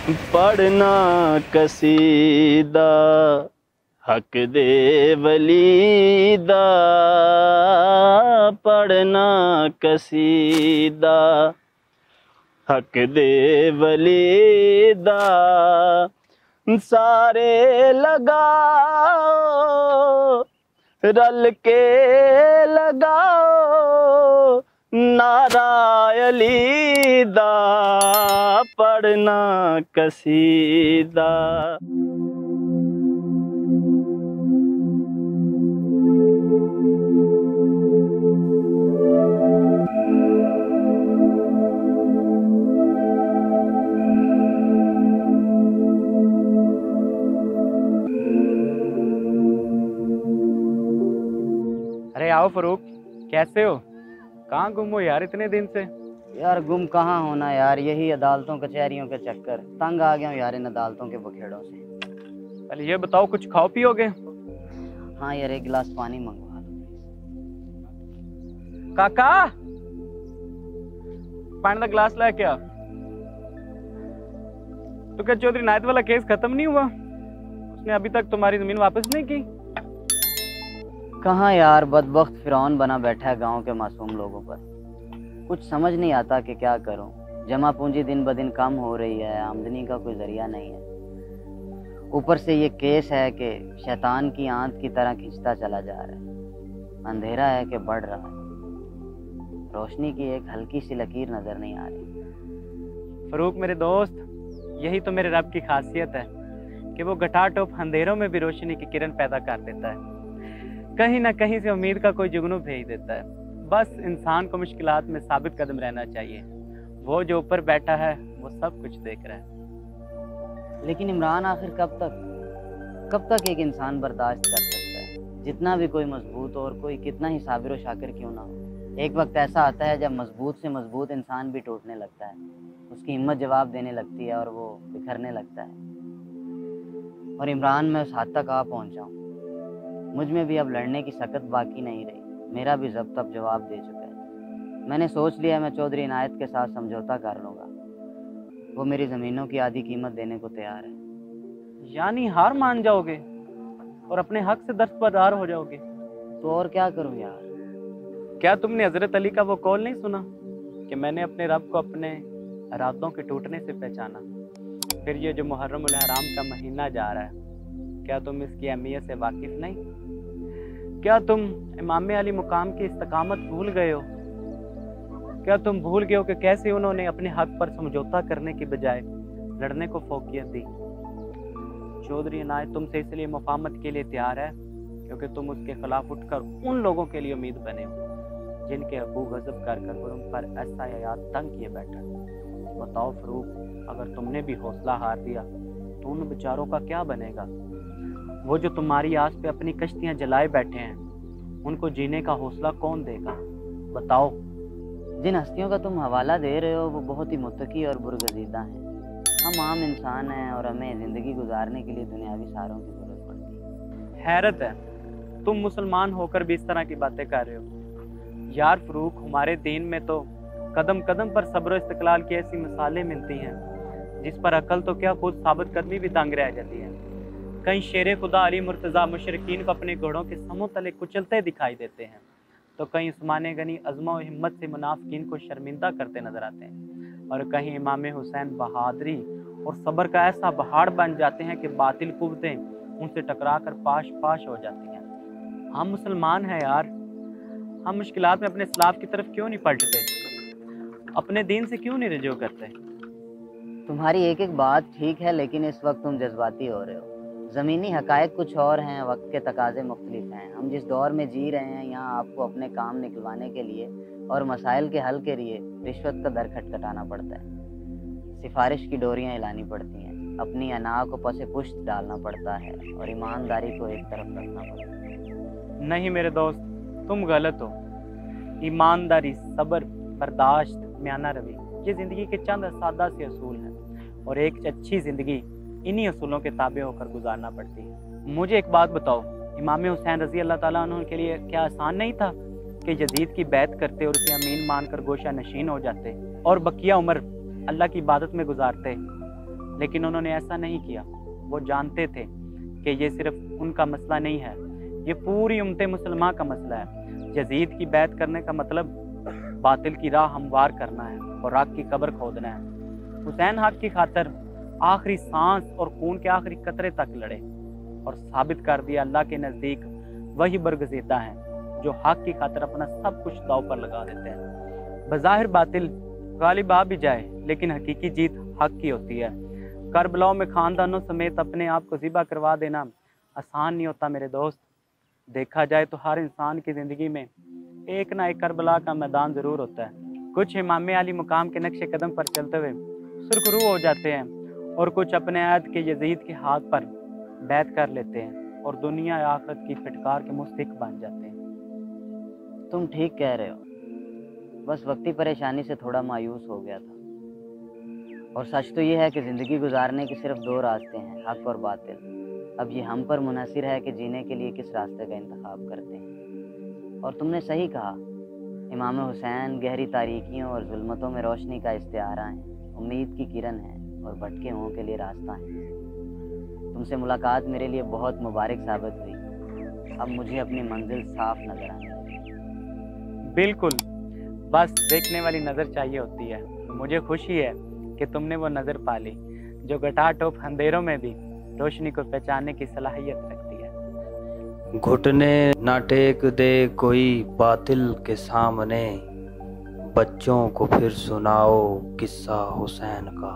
पढ़ना कसीदा हक दे वलीदा, पढ़ना कसीदा हक दे वलीदा, सारे लगाओ रल के लगाओ नारा अली दा, पढ़ना कसीदा। अरे आओ फरूक, कैसे हो? कहाँ गुम हो यार इतने दिन से? यार गुम कहाँ होना यार, यही अदालतों कचहरियों के चक्कर, तंग आ गया हूँ यार इन अदालतों के बखेड़ों से। पहले ये बताओ कुछ खाओ पियोगे? हाँ यार एक गिलास पानी मंगवा दो। काका पानी का गिलास ला क्या? तो क्या चौधरी नायत वाला केस खत्म नहीं हुआ? उसने अभी तक तुम्हारी जमीन वापस नहीं की? कहाँ यार, बदबख्त फिरौन बना बैठा है गांव के मासूम लोगों पर। कुछ समझ नहीं आता कि क्या करूं। जमा पूंजी दिन ब दिन कम हो रही है, आमदनी का कोई जरिया नहीं है। ऊपर से ये केस है कि शैतान की आंत की तरह खींचता चला जा रहा है। अंधेरा है कि बढ़ रहा है, रोशनी की एक हल्की सी लकीर नजर नहीं आ रही। फरूक मेरे दोस्त, यही तो मेरे रब की खासियत है कि वो घटाटोप अंधेरों में भी रोशनी की किरण पैदा कर देता है। कहीं ना कहीं से उम्मीद का कोई जुगनू भेज देता है। बस इंसान को मुश्किलात में साबित कदम रहना चाहिए। वो जो ऊपर बैठा है वो सब कुछ देख रहा है। लेकिन इमरान आखिर कब तक एक इंसान बर्दाश्त कर सकता है? जितना भी कोई मजबूत हो और कोई कितना ही साबिर और शाकिर क्यों ना हो, एक वक्त ऐसा आता है जब मजबूत से मजबूत इंसान भी टूटने लगता है। उसकी हिम्मत जवाब देने लगती है और वो बिखरने लगता है। और इमरान मैं उस हद तक आ पहुंचा हूँ, मुझ में भी अब लड़ने की सकत बाकी नहीं रही। मेरा भी जब्त अब जवाब दे चुका है। मैंने सोच लिया मैं चौधरी इनायत के साथ समझौता कर लूँगा। वो मेरी ज़मीनों की आधी कीमत देने को तैयार है। यानी हार मान जाओगे और अपने हक से दस्तबरदार हो जाओगे? तो और क्या करूँ यार। क्या तुमने हजरत अली का वो कौल नहीं सुना कि मैंने अपने रब को अपने इरादों के टूटने से पहचाना? फिर ये जो मुहर्रम उल हराम का महीना जा रहा है, क्या तुम इसकी अहमियत से वाकिफ नहीं? क्या तुम इमाम अली मुकाम की इस्तकामत भूल गए हो? क्या तुम भूल गए हो कि कैसे उन्होंने अपने हक पर समझौता करने की बजाय लड़ने को फोकियत दी? चौधरी इनायत तुमसे इसलिए मुफाहमत के लिए तैयार है क्योंकि तुम उसके खिलाफ उठकर उन लोगों के लिए उम्मीद बने हो जिनके अबू गजब कर उन पर ऐसा याद तंग किए बैठा। बताओ फरूक, अगर तुमने भी हौसला हार दिया तो उन बेचारों का क्या बनेगा? वो जो तुम्हारी आस पे अपनी कश्तियां जलाए बैठे हैं, उनको जीने का हौसला कौन देगा? बताओ। जिन हस्तियों का तुम हवाला दे रहे हो वो बहुत ही मुत्तकी और बुरगजीदा हैं। हम आम इंसान हैं और हमें ज़िंदगी गुजारने के लिए दुनियावी सहारों की ज़रूरत पड़ती है। हैरत है, तुम मुसलमान होकर भी इस तरह की बातें कर रहे हो। यार फरूक, हमारे दीन में तो कदम कदम पर सब्र इस्तक़लाल की ऐसी मिसालें मिलती हैं जिस पर अकल तो क्या खुद साबित कदमी भी दंग रह जाती है। कहीं शेर खुदा अली मुर्तज़ा मुशरिकीन को अपने घोड़ों के समों तले कुचलते दिखाई देते हैं, तो कहीं उस्मान गनी अज़्म और हिम्मत से मुनाफिकीन को शर्मिंदा करते नजर आते हैं, और कहीं इमाम हुसैन बहादुरी और सब्र का ऐसा पहाड़ बन जाते हैं कि बातिल कुव्वतें उनसे टकरा कर पाश पाश हो जाती हैं। हम मुसलमान हैं यार, हम मुश्किलात में अपने इस्लाफ की तरफ क्यों नहीं पलटते? अपने दीन से क्यों नहीं रजू करते? तुम्हारी एक एक बात ठीक है, लेकिन इस वक्त तुम जज्बाती हो रहे हो। ज़मीनी हकायक कुछ और हैं, वक्त के तकाजे मुख्तलिफ हैं। हम जिस दौर में जी रहे हैं, यहाँ आपको अपने काम निकलवाने के लिए और मसाइल के हल के लिए रिश्वत का दर खटखटाना पड़ता है, सिफारिश की डोरियाँ हिलानी पड़ती हैं, अपनी अना को पसे पुश्त डालना पड़ता है और ईमानदारी को एक तरफ रखना पड़ता है। नहीं मेरे दोस्त, तुम गलत हो। ईमानदारी, सब्र, बर्दाश्त, म्याना रवि, ये ज़िंदगी के चंद सादा से असूल हैं और एक अच्छी ज़िंदगी इन्हीं असूलों के ताबे होकर गुजारना पड़ती है। मुझे एक बात बताओ, इमाम हुसैन रज़ी अल्लाह ताला अन्हु के लिए क्या आसान नहीं था कि यजीद की बैत करते और उसे अमीन मानकर गोशा नशीन हो जाते और बकिया उम्र अल्लाह की इबादत में गुजारते? लेकिन उन्होंने ऐसा नहीं किया। वो जानते थे कि ये सिर्फ उनका मसला नहीं है, ये पूरी उम्मत मुसलमान का मसला है। यजीद की बैत करने का मतलब बातिल की राह हमवार करना है और हक की कब्र खोदना है। हुसैन हक की खातर आखिरी सांस और खून के आखिरी कतरे तक लड़े और साबित कर दिया अल्लाह के नज़दीक वही बरगज़ीदा हैं जो हक की खातर अपना सब कुछ दांव पर लगा देते हैं। बज़ाहिर बातिल गालिब आ भी जाए, लेकिन हकीकी जीत हक की होती है। करबला में खानदानों समेत अपने आप को ज़िबा करवा देना आसान नहीं होता मेरे दोस्त। देखा जाए तो हर इंसान की ज़िंदगी में एक ना एक करबला का मैदान ज़रूर होता है। कुछ इमाम अली मुकाम के नक्शे कदम पर चलते हुए सुरखरू हो जाते हैं और कुछ अपने ऐद के यजीद के हाथ पर बैत कर लेते हैं और दुनिया आखिरत की फिटकार के मुस्तहिक बन जाते हैं। तुम ठीक कह रहे हो, बस वक्ती परेशानी से थोड़ा मायूस हो गया था। और सच तो ये है कि ज़िंदगी गुजारने के सिर्फ दो रास्ते हैं, हक और बातिल। अब ये हम पर मुनहसिर है कि जीने के लिए किस रास्ते का इंतखाब करते हैं। और तुमने सही कहा, इमाम हुसैन गहरी तारीकियों और जुल्मतों में रोशनी का इस्तिआरा है, उम्मीद की किरण है और भटके हुओं के लिए रास्ता है। तुमसे मुलाकात मेरे लिए बहुत मुबारक साबित हुई। अब मुझे अपनी मंजिल साफ नजर आती है। बिल्कुल, बस देखने वाली नज़र चाहिए होती है। मुझे खुशी है कि तुमने वो नज़र पा ली जो घटाटोप अंधेरों में भी रोशनी को पहचानने की सलाहियत रखती है। घुटने ना टेक दे कोई बातिल के सामने, बच्चों को फिर सुनाओ किस्सा हुसैन का।